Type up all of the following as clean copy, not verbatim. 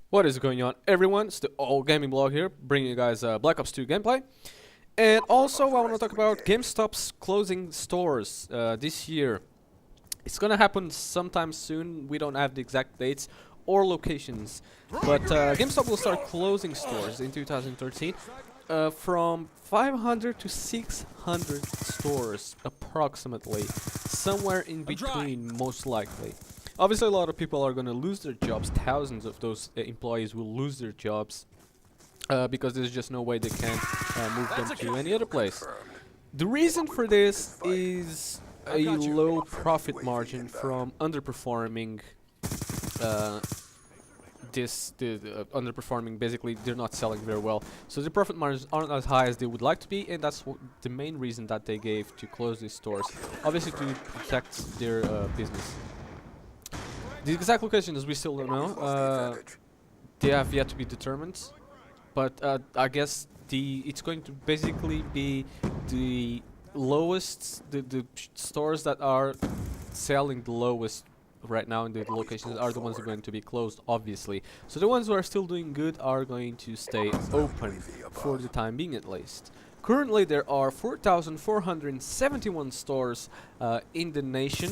What is going on, everyone? It's the All Gaming Blog here, bringing you guys Black Ops 2 gameplay. And also, I want to talk about Gamestop's closing stores this year. It's gonna happen sometime soon. We don't have the exact dates or locations, but GameStop will start closing stores in 2013 from 500 to 600 stores, approximately, somewhere in between, most likely. Obviously, a lot of people are going to lose their jobs. Thousands of those employees will lose their jobs because there's just no way they can move them to any other place. The reason for this is a low profit margin from underperforming. Underperforming, basically, they're not selling very well. So the profit margins aren't as high as they would like to be, and that's the main reason that they gave to close these stores. Obviously, to protect their business. The exact locations we still don't know. They have yet to be determined, but I guess it's going to basically be the lowest, the stores that are selling the lowest right now in the locations are the ones that are going to be closed, obviously. So the ones who are still doing good are going to stay open for the time being, at least. Currently, there are 4,471 stores in the nation.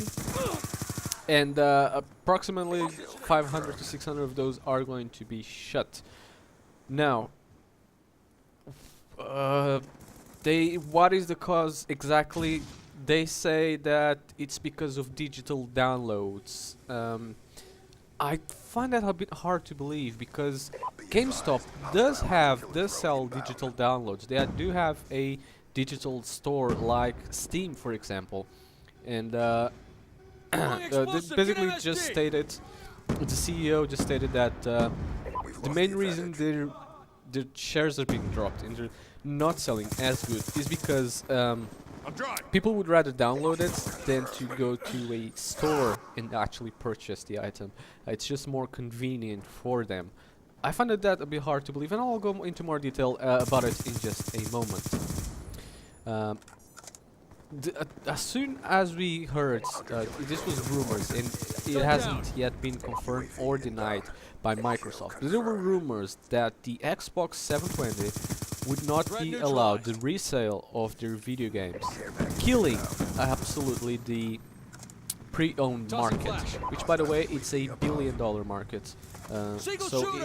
And approximately 500 to 600 of those are going to be shut. Now, what is the cause exactly? They say that it's because of digital downloads. I find that a bit hard to believe because GameStop does sell digital downloads. They do have a digital store like Steam, for example, and they basically just stated, the CEO just stated that the main reason their shares are being dropped and they're not selling as good is because people would rather download it than to go to a store and actually purchase the item. It's just more convenient for them. I find that a bit hard to believe, and I'll go into more detail about it in just a moment. As soon as we heard, this was rumors, and it hasn't yet been confirmed or denied by Microsoft. There were rumors that the Xbox 720 would not be allowed the resale of their video games, killing absolutely the pre-owned market, which, by the way, it's a billion-dollar market. So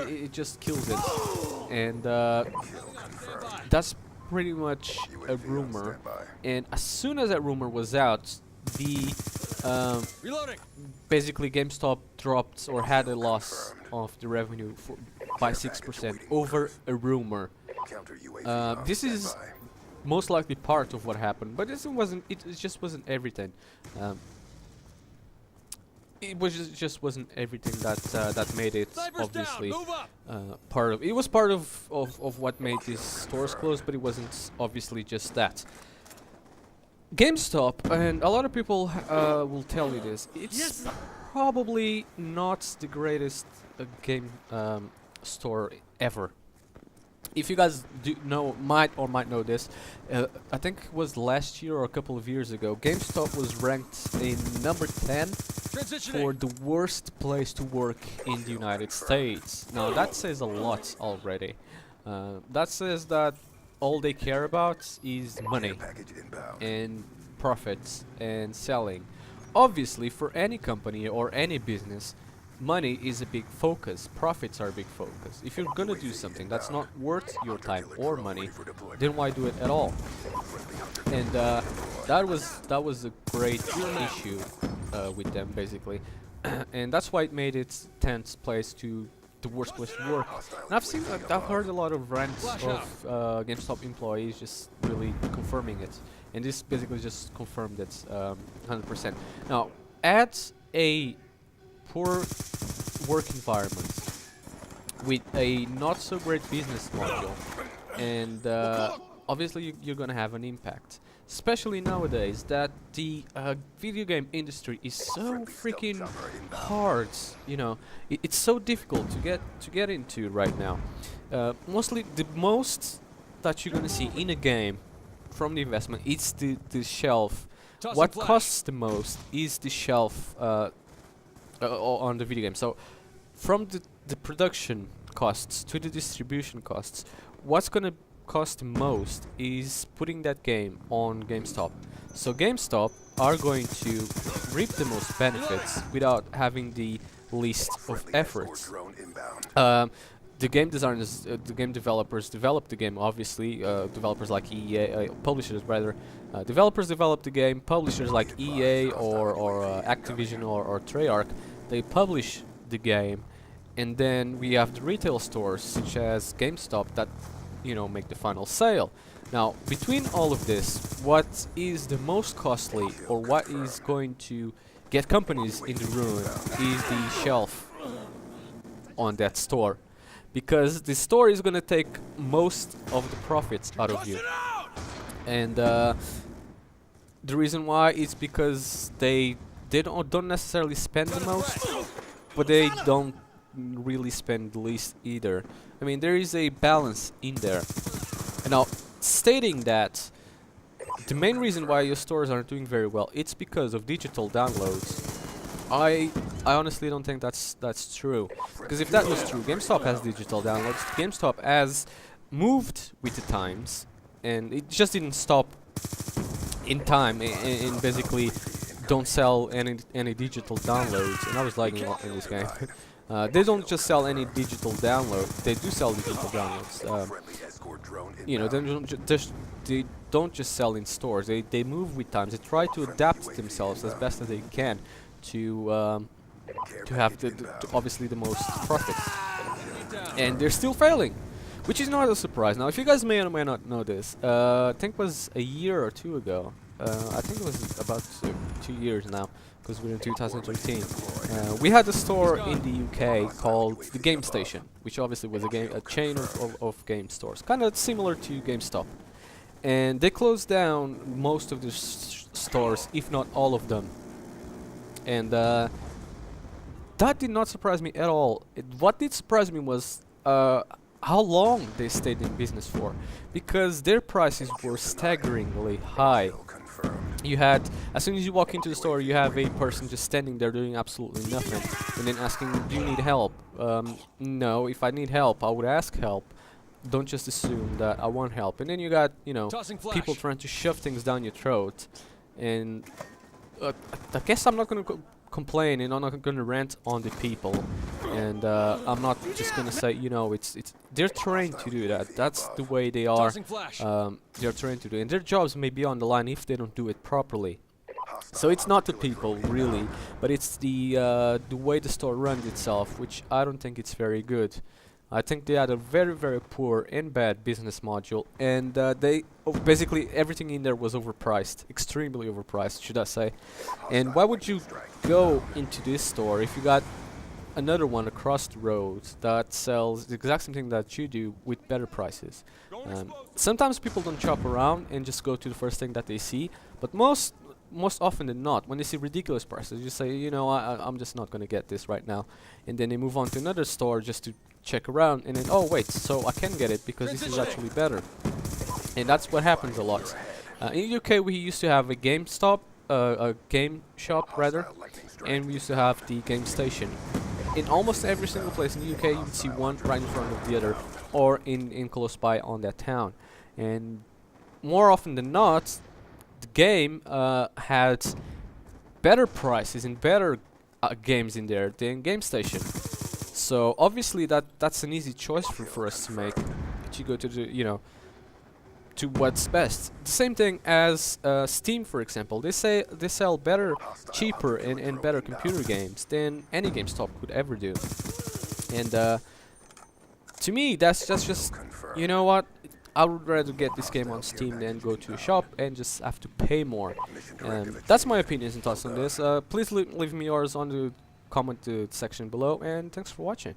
it just kills it, and that's pretty much a rumor. And as soon as that rumor was out, basically GameStop dropped or had a loss of the revenue by 6% over a rumor. This is most likely part of what happened, but this wasn't. It just wasn't everything. Just wasn't everything that made it obviously part of. It was part of what made these stores close, but it wasn't obviously just that. GameStop, and a lot of people will tell you this, it's probably not the greatest game store ever. If you guys might know this, I think it was last year or a couple of years ago, GameStop was ranked in number 10 for the worst place to work in the United States. Now that says a lot already. That says that all they care about is money and profits and selling. Obviously, for any company or any business, money is a big focus, profits are a big focus. If you're gonna do something that's not worth your time or money, then why do it at all? And that was a great issue with them, basically. And that's why it made it 10th place to the worst place to work. And I've heard a lot of rants of GameStop employees just really confirming it, and this basically just confirmed it 100%. Now, add a poor work environment with a not so great business module, and obviously you're gonna have an impact, especially nowadays that the video game industry is so freaking hard. You know, it's so difficult to get into right now. Mostly the most that you're gonna see in a game from the investment, it's the shelf. What costs the most is the shelf on the video game. So from the production costs, to the distribution costs, what's gonna cost the most is putting that game on GameStop. So GameStop are going to reap the most benefits without having the least of efforts. The game designers, the game developers develop the game, obviously. Developers like EA, publishers rather. Developers develop the game. Publishers like EA or Activision or Treyarch, they publish the game, and then we have the retail stores such as GameStop that, you know, make the final sale. Now, between all of this, what is the most costly, or what is going to get companies in the ruin, is the shelf on that store. Because the store is gonna take most of the profits out of you. And the reason why is because they don't necessarily spend the most, but they don't really spend the least either. I mean, there is a balance in there. And now, stating that the main reason why your stores aren't doing very well, it's because of digital downloads. I honestly don't think that's true, because if that was true, GameStop has digital downloads. GameStop has moved with the times, and it just didn't stop in time and basically don't sell any digital downloads. And I was lagging a lot in this game. They don't just sell any digital download. They do sell digital downloads. You know, they don't just sell in stores. They move with times. They try to adapt themselves as best as they can to have obviously the most profits, and they're still failing, which is not a surprise. Now, if you guys may or may not know this, I think it was a year or two ago. I think it was about 2 years now, because we're in 2013. We had a store in the UK called the Game Station, which obviously was a chain of game stores, kind of similar to GameStop. And they closed down most of the stores, if not all of them. And that did not surprise me at all. What did surprise me was how long they stayed in business for, because their prices were staggeringly high. You had, as soon as you walk into the store, you have a person just standing there doing absolutely nothing, and then asking, do you need help? No, if I need help, I would ask help. Don't just assume that I want help. And then you got, you know, people trying to shove things down your throat. And I guess I'm not going to complain, and I'm not going to rant on the people. And I'm not just going to say, you know, they're trained to do that. That's the way they are. They're trained to do it. And their jobs may be on the line if they don't do it properly. So it's not the people, really, but it's the way the store runs itself, which I don't think it's very good. I think they had a very, very poor and bad business module, and basically everything in there was overpriced, extremely overpriced, should I say. And why would you go into this store if you got another one across the road that sells the exact same thing that you do with better prices? Sometimes people don't shop around and just go to the first thing that they see, but most often than not, when they see ridiculous prices, you say, you know, I'm just not going to get this right now. And then they move on to another store just to check around, and then, oh wait, so I can get it because this is actually better. And that's what happens a lot. In the UK, we used to have a GameStop, a game shop rather, and we used to have the Game Station. In almost every single place in the UK, you would see one right in front of the other, or in close by on that town. And more often than not, the game had better prices and better games in there than Game Station. So obviously that's an easy choice for us to make, to go to the, you know, to what's best. The same thing as Steam, for example. They sell better, cheaper and better computer games than any GameStop could ever do. And to me, that's just, you know what, I would rather get this game on Steam than go to a shop and just have to pay more. That's my opinions and thoughts on this. Please leave me yours on the comment section below, and thanks for watching.